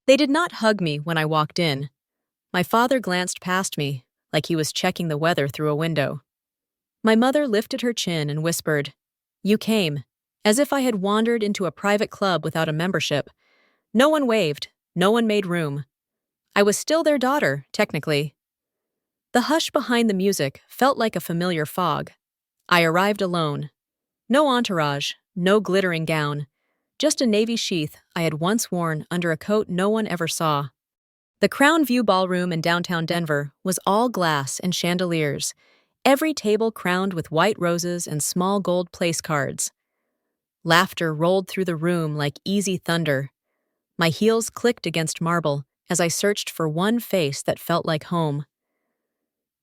They did not hug me when I walked in. My father glanced past me, like he was checking the weather through a window. My mother lifted her chin and whispered, "You came," as if I had wandered into a private club without a membership. No one waved, no one made room. I was still their daughter, technically. The hush behind the music felt like a familiar fog. I arrived alone. No entourage, no glittering gown, just a navy sheath I had once worn under a coat no one ever saw. The Crown View Ballroom in downtown Denver was all glass and chandeliers, every table crowned with white roses and small gold place cards. Laughter rolled through the room like easy thunder. My heels clicked against marble as I searched for one face that felt like home.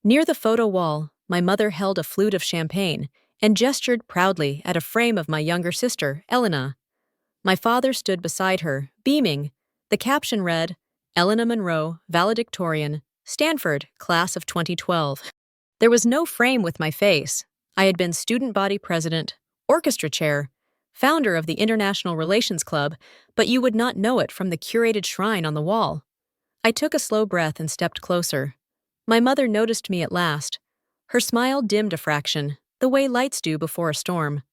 Near the photo wall, my mother held a flute of champagne and gestured proudly at a frame of my younger sister, Elena. My father stood beside her, beaming. The caption read, "Elena Monroe, valedictorian, Stanford, class of 2012. There was no frame with my face. I had been student body president, orchestra chair, founder of the International Relations Club, but you would not know it from the curated shrine on the wall. I took a slow breath and stepped closer. My mother noticed me at last. Her smile dimmed a fraction, the way lights do before a storm.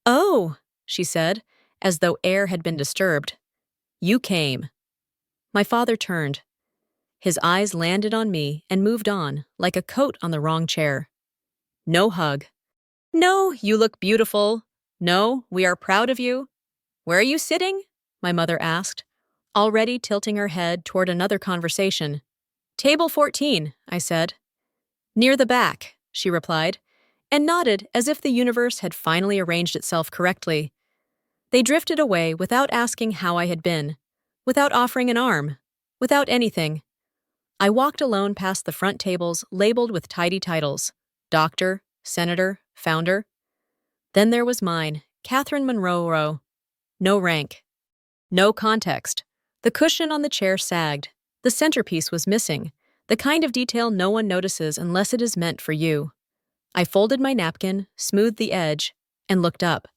"Oh," she said, as though air had been disturbed. "You came." My father turned. His eyes landed on me and moved on, like a coat on the wrong chair. No hug. "No, you look beautiful. No, we are proud of you." "Where are you sitting?" my mother asked, already tilting her head toward another conversation. "Table 14, I said. "Near the back," she replied, and nodded as if the universe had finally arranged itself correctly. They drifted away without asking how I had been, without offering an arm, without anything. I walked alone past the front tables labeled with tidy titles: doctor, senator, founder. Then there was mine, Catherine Monroe. No rank. No context. The cushion on the chair sagged. The centerpiece was missing, the kind of detail no one notices unless it is meant for you. I folded my napkin, smoothed the edge, and looked up.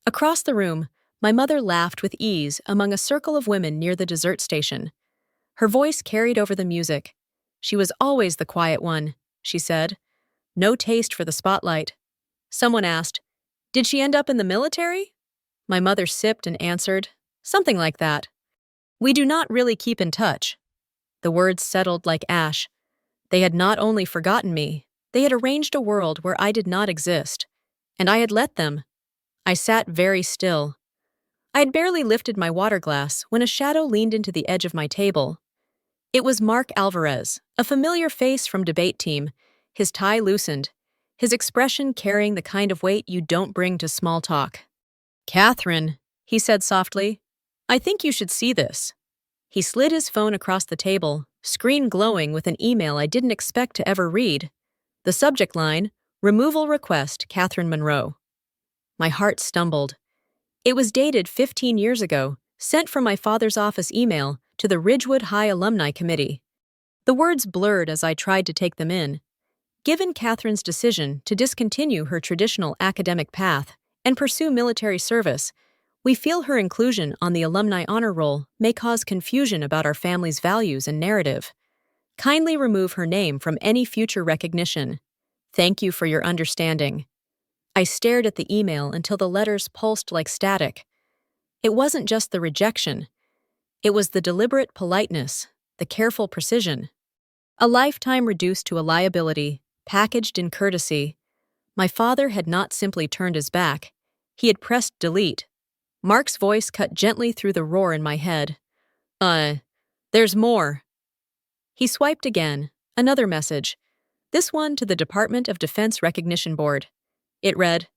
Across the room, my mother laughed with ease among a circle of women near the dessert station. Her voice carried over the music. She was always the quiet one, she said. No taste for the spotlight. Someone asked, "Did she end up in the military?" My mother sipped and answered, "Something like that." "We do not really keep in touch." The words settled like ash. They had not only forgotten me, they had arranged a world where I did not exist. And I had let them. I sat very still. I had barely lifted my water glass when a shadow leaned into the edge of my table. It was Mark Alvarez, a familiar face from debate team, his tie loosened, his expression carrying the kind of weight you don't bring to small talk. "Catherine," he said softly, "I think you should see this." He slid his phone across the table, screen glowing with an email I didn't expect to ever read. The subject line, "Removal Request, Catherine Monroe." My heart stumbled. It was dated 15 years ago, sent from my father's office email to the Ridgewood High Alumni Committee. The words blurred as I tried to take them in. Given Catherine's decision to discontinue her traditional academic path and pursue military service, we feel her inclusion on the alumni honor roll may cause confusion about our family's values and narrative. Kindly remove her name from any future recognition. Thank you for your understanding. I stared at the email until the letters pulsed like static. It wasn't just the rejection. It was the deliberate politeness, the careful precision. A lifetime reduced to a liability, packaged in courtesy. My father had not simply turned his back. He had pressed delete. Mark's voice cut gently through the roar in my head. There's more." He swiped again, another message. This one to the Department of Defense Recognition Board. It read,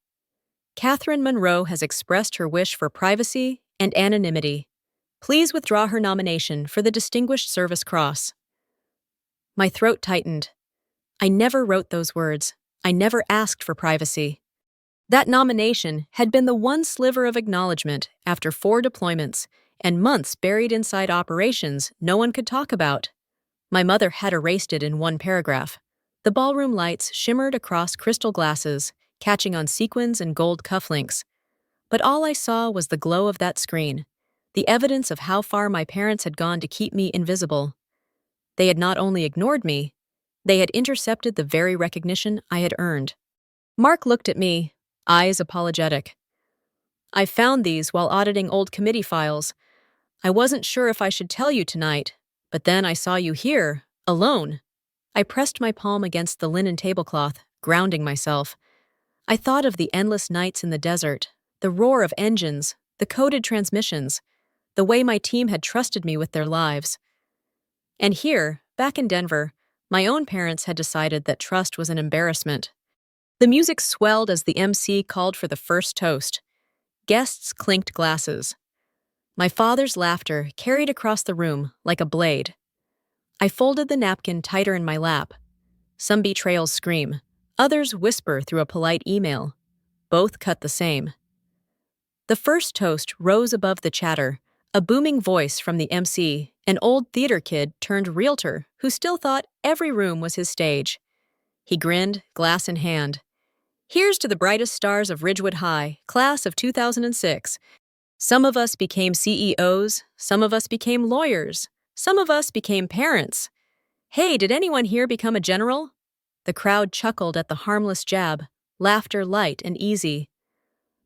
"Catherine Monroe has expressed her wish for privacy and anonymity. Please withdraw her nomination for the Distinguished Service Cross." My throat tightened. I never wrote those words. I never asked for privacy. That nomination had been the one sliver of acknowledgement after 4 deployments and months buried inside operations no one could talk about. My mother had erased it in one paragraph. The ballroom lights shimmered across crystal glasses, catching on sequins and gold cufflinks. But all I saw was the glow of that screen, the evidence of how far my parents had gone to keep me invisible. They had not only ignored me, they had intercepted the very recognition I had earned. Mark looked at me, eyes apologetic. I found these while auditing old committee files. I wasn't sure if I should tell you tonight, but then I saw you here, alone. I pressed my palm against the linen tablecloth, grounding myself. I thought of the endless nights in the desert, the roar of engines, the coded transmissions, the way my team had trusted me with their lives. And here, back in Denver, my own parents had decided that trust was an embarrassment. The music swelled as the MC called for the first toast. Guests clinked glasses. My father's laughter carried across the room like a blade. I folded the napkin tighter in my lap. Some betrayals scream, others whisper through a polite email. Both cut the same. The first toast rose above the chatter, a booming voice from the MC, an old theater kid turned realtor who still thought every room was his stage. He grinned, glass in hand. Here's to the brightest stars of Ridgewood High, class of 2006. Some of us became CEOs, some of us became lawyers, some of us became parents. Hey, did anyone here become a general? The crowd chuckled at the harmless jab, laughter light and easy.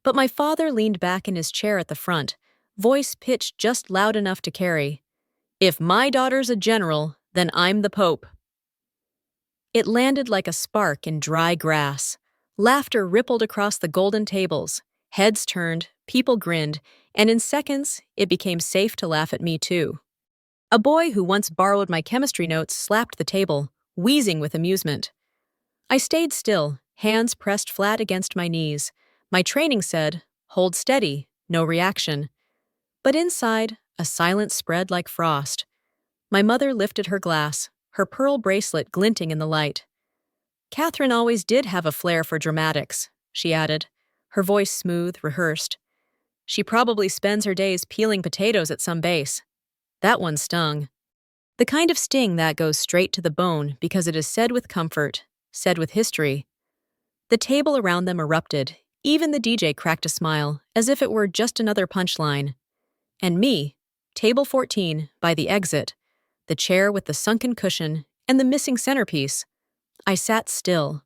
But my father leaned back in his chair at the front, voice pitched just loud enough to carry. If my daughter's a general, then I'm the Pope. It landed like a spark in dry grass. Laughter rippled across the golden tables. Heads turned, people grinned, and in seconds, it became safe to laugh at me too. A boy who once borrowed my chemistry notes slapped the table, wheezing with amusement. I stayed still, hands pressed flat against my knees. My training said, hold steady, no reaction. But inside, a silence spread like frost. My mother lifted her glass, her pearl bracelet glinting in the light. Catherine always did have a flair for dramatics, she added, her voice smooth, rehearsed. She probably spends her days peeling potatoes at some base. That one stung. The kind of sting that goes straight to the bone because it is said with comfort, said with history. The table around them erupted. Even the DJ cracked a smile, as if it were just another punchline. And me, table 14, by the exit, the chair with the sunken cushion and the missing centerpiece. I sat still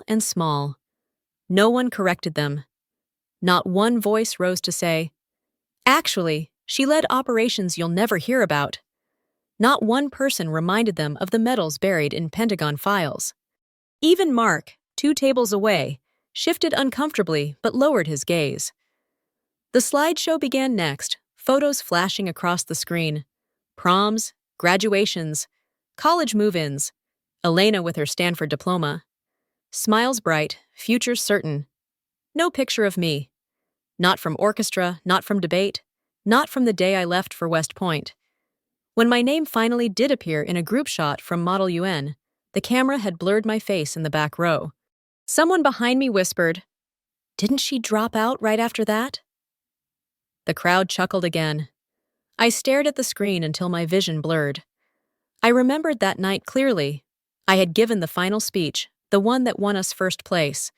and small. No one corrected them. Not one voice rose to say, actually, she led operations you'll never hear about. Not one person reminded them of the medals buried in Pentagon files. Even Mark, 2 tables away, shifted uncomfortably but lowered his gaze. The slideshow began next, photos flashing across the screen. Proms, graduations, college move-ins, Elena with her Stanford diploma. Smiles bright, futures certain. No picture of me. Not from orchestra, not from debate, not from the day I left for West Point. When my name finally did appear in a group shot from Model UN, the camera had blurred my face in the back row. Someone behind me whispered, "Didn't she drop out right after that?" The crowd chuckled again. I stared at the screen until my vision blurred. I remembered that night clearly. I had given the final speech, the one that won us first place.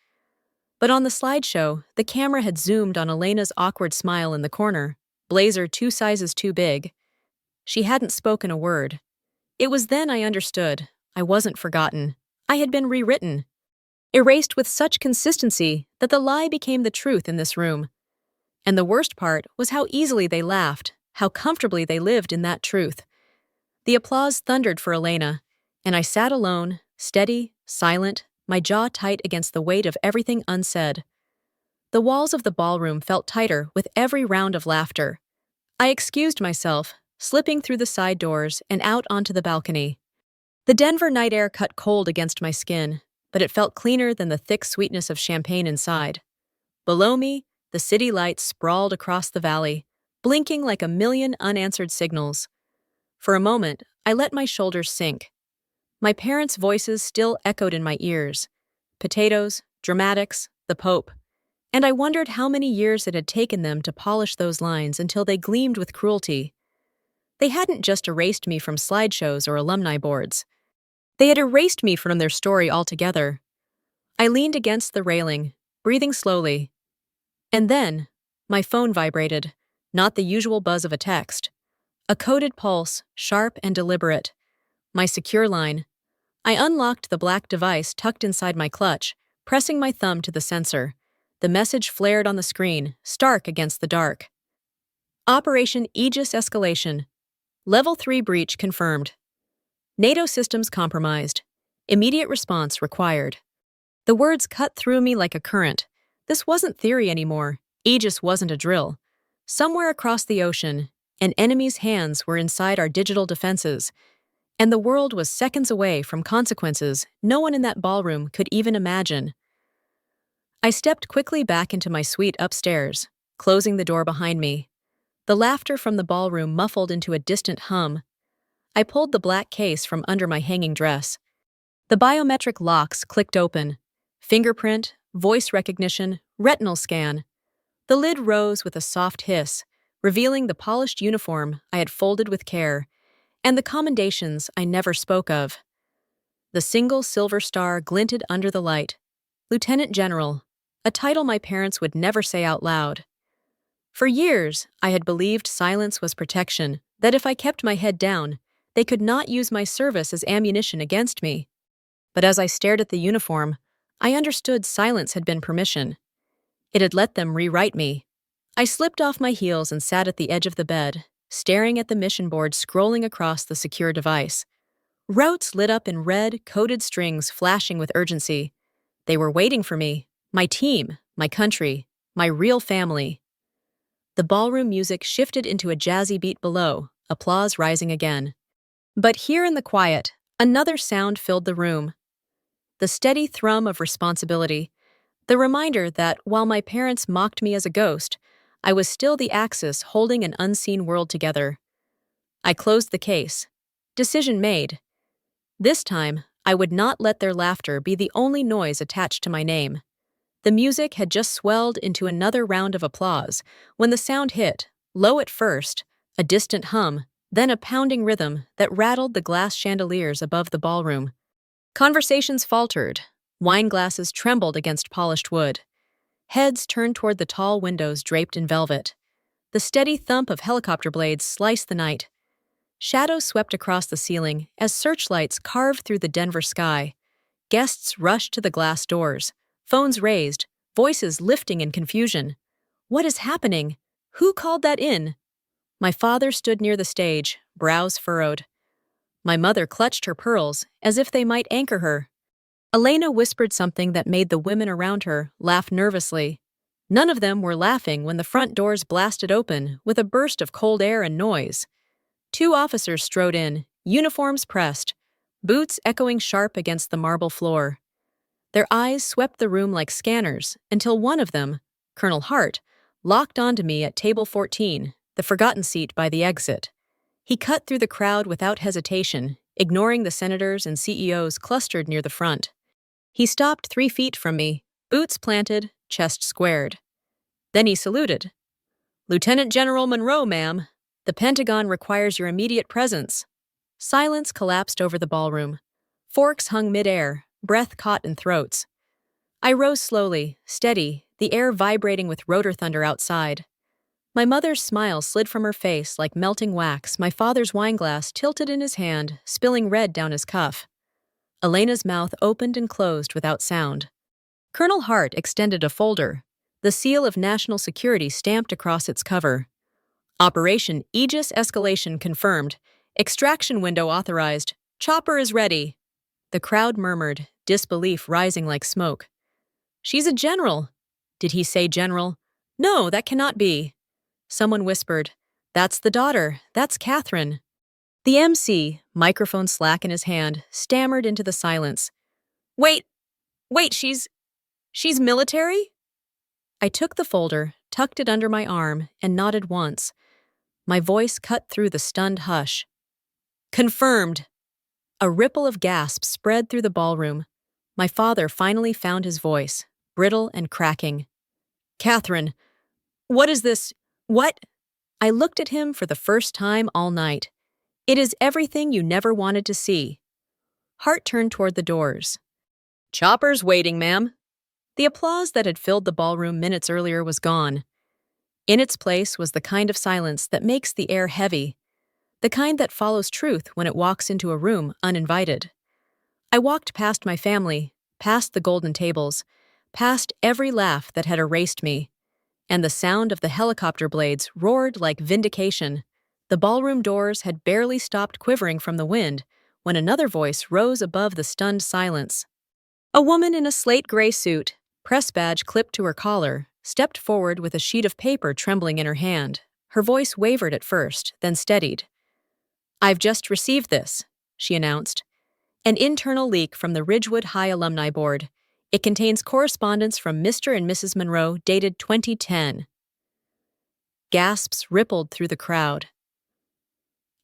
But on the slideshow, the camera had zoomed on Elena's awkward smile in the corner, blazer 2 sizes too big. She hadn't spoken a word. It was then I understood. I wasn't forgotten. I had been rewritten. Erased with such consistency that the lie became the truth in this room. And the worst part was how easily they laughed, how comfortably they lived in that truth. The applause thundered for Elena, and I sat alone, steady, silent, my jaw tight against the weight of everything unsaid. The walls of the ballroom felt tighter with every round of laughter. I excused myself, slipping through the side doors and out onto the balcony. The Denver night air cut cold against my skin, but it felt cleaner than the thick sweetness of champagne inside. Below me, the city lights sprawled across the valley, blinking like a million unanswered signals. For a moment, I let my shoulders sink. My parents' voices still echoed in my ears. Potatoes, dramatics, the Pope. And I wondered how many years it had taken them to polish those lines until they gleamed with cruelty. They hadn't just erased me from slideshows or alumni boards. They had erased me from their story altogether. I leaned against the railing, breathing slowly. And then, my phone vibrated. not the usual buzz of a text. A coded pulse, sharp and deliberate. My secure line. I unlocked the black device tucked inside my clutch, pressing my thumb to the sensor. The message flared on the screen, stark against the dark. Operation Aegis Escalation. Level 3 breach confirmed. NATO systems compromised. Immediate response required. The words cut through me like a current. This wasn't theory anymore. Aegis wasn't a drill. Somewhere across the ocean, an enemy's hands were inside our digital defenses, and the world was seconds away from consequences no one in that ballroom could even imagine. I stepped quickly back into my suite upstairs, closing the door behind me. The laughter from the ballroom muffled into a distant hum. I pulled the black case from under my hanging dress. The biometric locks clicked open. Fingerprint, voice recognition, retinal scan. The lid rose with a soft hiss, revealing the polished uniform I had folded with care, and the commendations I never spoke of. The single silver star glinted under the light. Lieutenant General, a title my parents would never say out loud. For years, I had believed silence was protection, that if I kept my head down, they could not use my service as ammunition against me. But as I stared at the uniform, I understood silence had been permission. It had let them rewrite me. I slipped off my heels and sat at the edge of the bed, staring at the mission board scrolling across the secure device. Routes lit up in red, coded strings flashing with urgency. They were waiting for me, my team, my country, my real family. The ballroom music shifted into a jazzy beat below, applause rising again. But here in the quiet, another sound filled the room. The steady thrum of responsibility, the reminder that while my parents mocked me as a ghost, I was still the axis holding an unseen world together. I closed the case. Decision made. This time, I would not let their laughter be the only noise attached to my name. The music had just swelled into another round of applause when the sound hit, low at first, a distant hum, then a pounding rhythm that rattled the glass chandeliers above the ballroom. Conversations faltered. Wine glasses trembled against polished wood. Heads turned toward the tall windows draped in velvet. The steady thump of helicopter blades sliced the night. Shadows swept across the ceiling as searchlights carved through the Denver sky. Guests rushed to the glass doors, phones raised, voices lifting in confusion. What is happening? Who called that in? My father stood near the stage, brows furrowed. My mother clutched her pearls as if they might anchor her. Elena whispered something that made the women around her laugh nervously. None of them were laughing when the front doors blasted open with a burst of cold air and noise. 2 officers strode in, uniforms pressed, boots echoing sharp against the marble floor. Their eyes swept the room like scanners until one of them, Colonel Hart, locked onto me at table 14, the forgotten seat by the exit. He cut through the crowd without hesitation, ignoring the senators and CEOs clustered near the front. He stopped 3 feet from me, boots planted, chest squared. Then he saluted. "Lieutenant General Monroe, ma'am. The Pentagon requires your immediate presence." Silence collapsed over the ballroom. Forks hung midair, breath caught in throats. I rose slowly, steady, the air vibrating with rotor thunder outside. My mother's smile slid from her face like melting wax. My father's wineglass tilted in his hand, spilling red down his cuff. Elena's mouth opened and closed without sound. Colonel Hart extended a folder, the seal of national security stamped across its cover. Operation Aegis Escalation confirmed. Extraction window authorized. Chopper is ready. The crowd murmured, disbelief rising like smoke. "She's a general." Did he say general? No, that cannot be. Someone whispered, "That's the daughter. That's Catherine." The MC, microphone slack in his hand, stammered into the silence. Wait, she's military?" I took the folder, tucked it under my arm, and nodded once. My voice cut through the stunned hush. "Confirmed." A ripple of gasps spread through the ballroom. My father finally found his voice, brittle and cracking. "Catherine, what is this? What?" I looked at him for the first time all night. "It is everything you never wanted to see." Hart turned toward the doors. "Chopper's waiting, ma'am." The applause that had filled the ballroom minutes earlier was gone. In its place was the kind of silence that makes the air heavy, the kind that follows truth when it walks into a room uninvited. I walked past my family, past the golden tables, past every laugh that had erased me, and the sound of the helicopter blades roared like vindication. The ballroom doors had barely stopped quivering from the wind when another voice rose above the stunned silence. A woman in a slate gray suit, press badge clipped to her collar, stepped forward with a sheet of paper trembling in her hand. Her voice wavered at first, then steadied. "I've just received this," she announced. "An internal leak from the Ridgewood High Alumni Board. It contains correspondence from Mr. and Mrs. Monroe dated 2010. Gasps rippled through the crowd.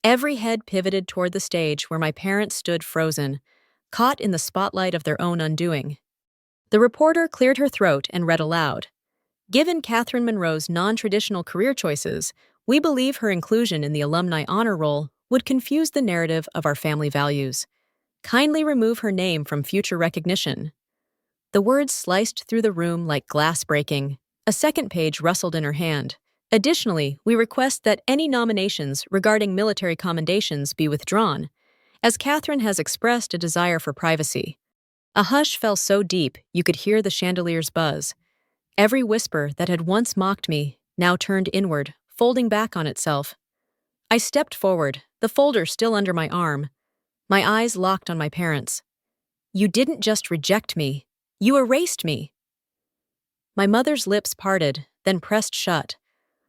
Every head pivoted toward the stage where my parents stood frozen, caught in the spotlight of their own undoing. The reporter cleared her throat and read aloud. "Given Catherine Monroe's non-traditional career choices, we believe her inclusion in the alumni honor roll would confuse the narrative of our family values. Kindly remove her name from future recognition." The words sliced through the room like glass breaking. A second page rustled in her hand. "Additionally, we request that any nominations regarding military commendations be withdrawn, as Catherine has expressed a desire for privacy." A hush fell so deep you could hear the chandelier's buzz. Every whisper that had once mocked me now turned inward, folding back on itself. I stepped forward, the folder still under my arm. My eyes locked on my parents. "You didn't just reject me. You erased me." My mother's lips parted, then pressed shut.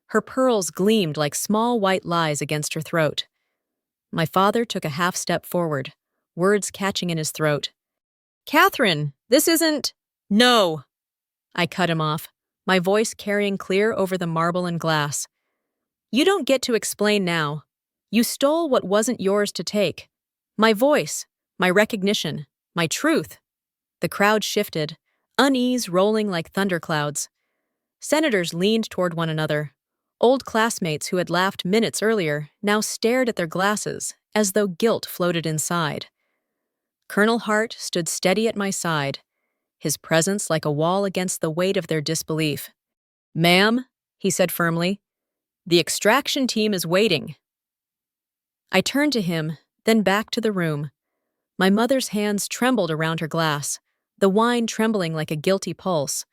Her pearls gleamed like small white lies against her throat. My father took a half step forward, words catching in his throat. "Catherine, this isn't—" "No!" I cut him off, my voice carrying clear over the marble and glass. "You don't get to explain now. You stole what wasn't yours to take. My voice, my recognition, my truth." The crowd shifted, unease rolling like thunderclouds. Senators leaned toward one another. Old classmates who had laughed minutes earlier now stared at their glasses as though guilt floated inside. Colonel Hart stood steady at my side, his presence like a wall against the weight of their disbelief. "Ma'am," he said firmly, "the extraction team is waiting." I turned to him, then back to the room. My mother's hands trembled around her glass, the wine trembling like a guilty pulse.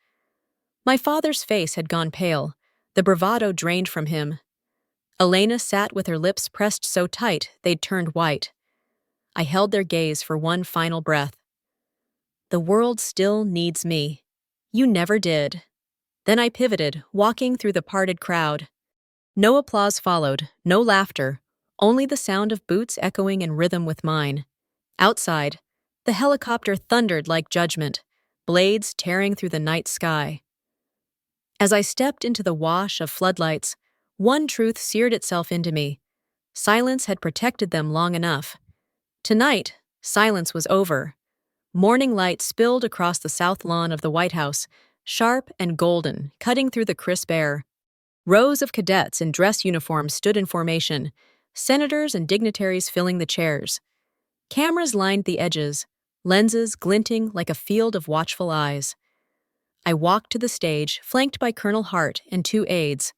My father's face had gone pale, the bravado drained from him. Elena sat with her lips pressed so tight they'd turned white. I held their gaze for one final breath. "The world still needs me. You never did." Then I pivoted, walking through the parted crowd. No applause followed, no laughter, only the sound of boots echoing in rhythm with mine. Outside, the helicopter thundered like judgment, blades tearing through the night sky. As I stepped into the wash of floodlights, one truth seared itself into me. Silence had protected them long enough. Tonight, silence was over. Morning light spilled across the south lawn of the White House, sharp and golden, cutting through the crisp air. Rows of cadets in dress uniforms stood in formation, senators and dignitaries filling the chairs. Cameras lined the edges, lenses glinting like a field of watchful eyes. I walked to the stage, flanked by Colonel Hart and two aides.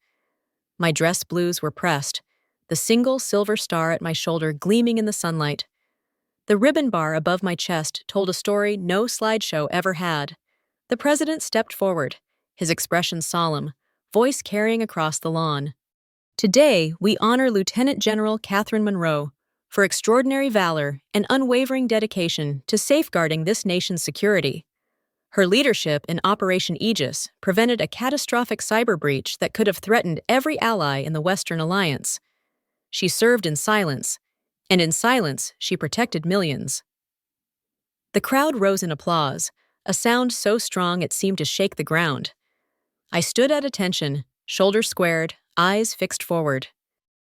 My dress blues were pressed, the single silver star at my shoulder gleaming in the sunlight. The ribbon bar above my chest told a story no slideshow ever had. The president stepped forward, his expression solemn, voice carrying across the lawn. "Today, we honor Lieutenant General Catherine Monroe for extraordinary valor and unwavering dedication to safeguarding this nation's security. Her leadership in Operation Aegis prevented a catastrophic cyber breach that could have threatened every ally in the Western Alliance. She served in silence, and in silence, she protected millions." The crowd rose in applause, a sound so strong it seemed to shake the ground. I stood at attention, shoulders squared, eyes fixed forward.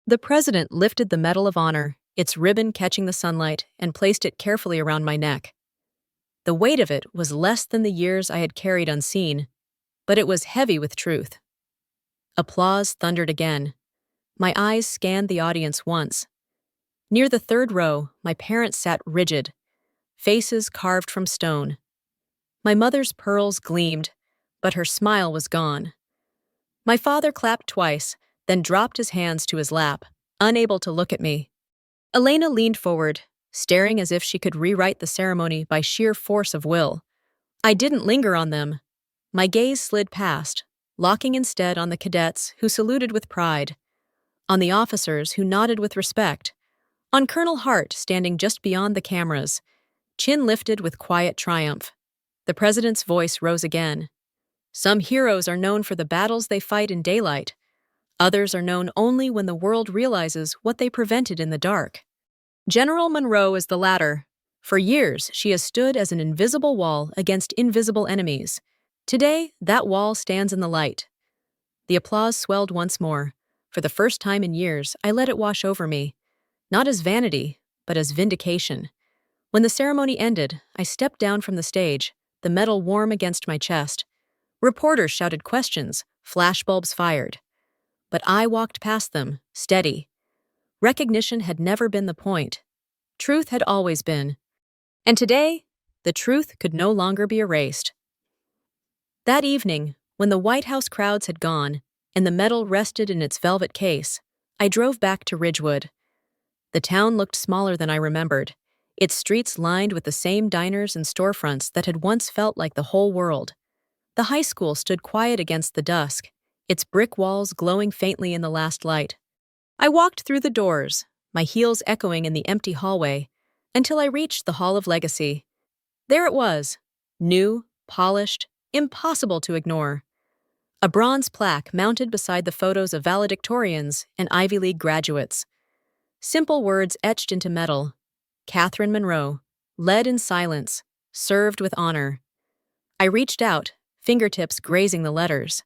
The president lifted the Medal of Honor, its ribbon catching the sunlight, and placed it carefully around my neck. The weight of it was less than the years I had carried unseen, but it was heavy with truth. Applause thundered again. My eyes scanned the audience once. Near the third row, my parents sat rigid, faces carved from stone. My mother's pearls gleamed, but her smile was gone. My father clapped twice, then dropped his hands to his lap, unable to look at me. Elena leaned forward, staring as if she could rewrite the ceremony by sheer force of will. I didn't linger on them. My gaze slid past, locking instead on the cadets who saluted with pride, on the officers who nodded with respect, on Colonel Hart standing just beyond the cameras, chin lifted with quiet triumph. The president's voice rose again. Some heroes are known for the battles they fight in daylight. Others are known only when the world realizes what they prevented in the dark. General Monroe is the latter. For years, she has stood as an invisible wall against invisible enemies. Today, that wall stands in the light. The applause swelled once more. For the first time in years, I let it wash over me, not as vanity, but as vindication. When the ceremony ended, I stepped down from the stage, the metal warm against my chest. Reporters shouted questions, flashbulbs fired. But I walked past them, steady. Recognition had never been the point. Truth had always been. And today, the truth could no longer be erased. That evening, when the White House crowds had gone and the medal rested in its velvet case, I drove back to Ridgewood. The town looked smaller than I remembered, its streets lined with the same diners and storefronts that had once felt like the whole world. The high school stood quiet against the dusk, its brick walls glowing faintly in the last light. I walked through the doors, my heels echoing in the empty hallway, until I reached the Hall of Legacy. There it was, new, polished, impossible to ignore. A bronze plaque mounted beside the photos of valedictorians and Ivy League graduates. Simple words etched into metal. Catherine Monroe, led in silence, served with honor. I reached out, fingertips grazing the letters.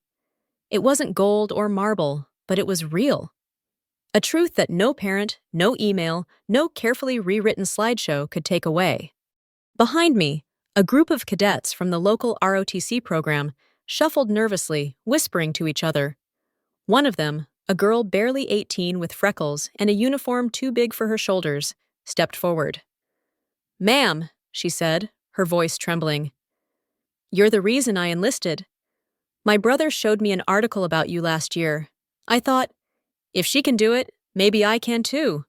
It wasn't gold or marble, but it was real. A truth that no parent, no email, no carefully rewritten slideshow could take away. Behind me, a group of cadets from the local ROTC program shuffled nervously, whispering to each other. One of them, a girl barely 18 with freckles and a uniform too big for her shoulders, stepped forward. "Ma'am," she said, her voice trembling. "You're the reason I enlisted. My brother showed me an article about you last year. I thought, if she can do it, maybe I can too."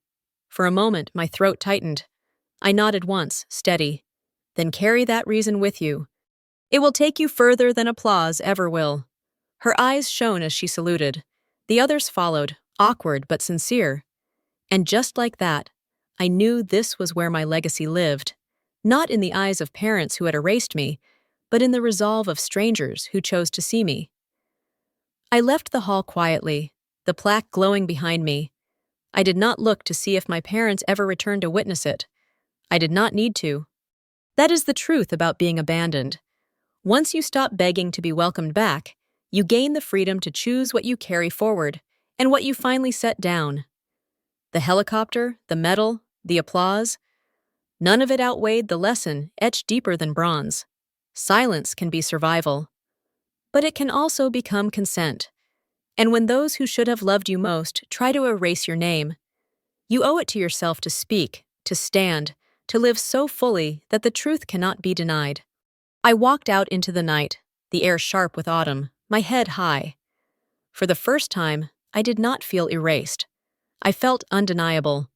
For a moment, my throat tightened. I nodded once, steady. "Then carry that reason with you. It will take you further than applause ever will." Her eyes shone as she saluted. The others followed, awkward but sincere. And just like that, I knew this was where my legacy lived. Not in the eyes of parents who had erased me, but in the resolve of strangers who chose to see me. I left the hall quietly, the plaque glowing behind me. I did not look to see if my parents ever returned to witness it. I did not need to. That is the truth about being abandoned. Once you stop begging to be welcomed back, you gain the freedom to choose what you carry forward and what you finally set down. The helicopter, the medal, the applause, none of it outweighed the lesson etched deeper than bronze. Silence can be survival. But it can also become consent. And when those who should have loved you most try to erase your name, you owe it to yourself to speak, to stand, to live so fully that the truth cannot be denied. I walked out into the night, the air sharp with autumn, my head high. For the first time, I did not feel erased. I felt undeniable.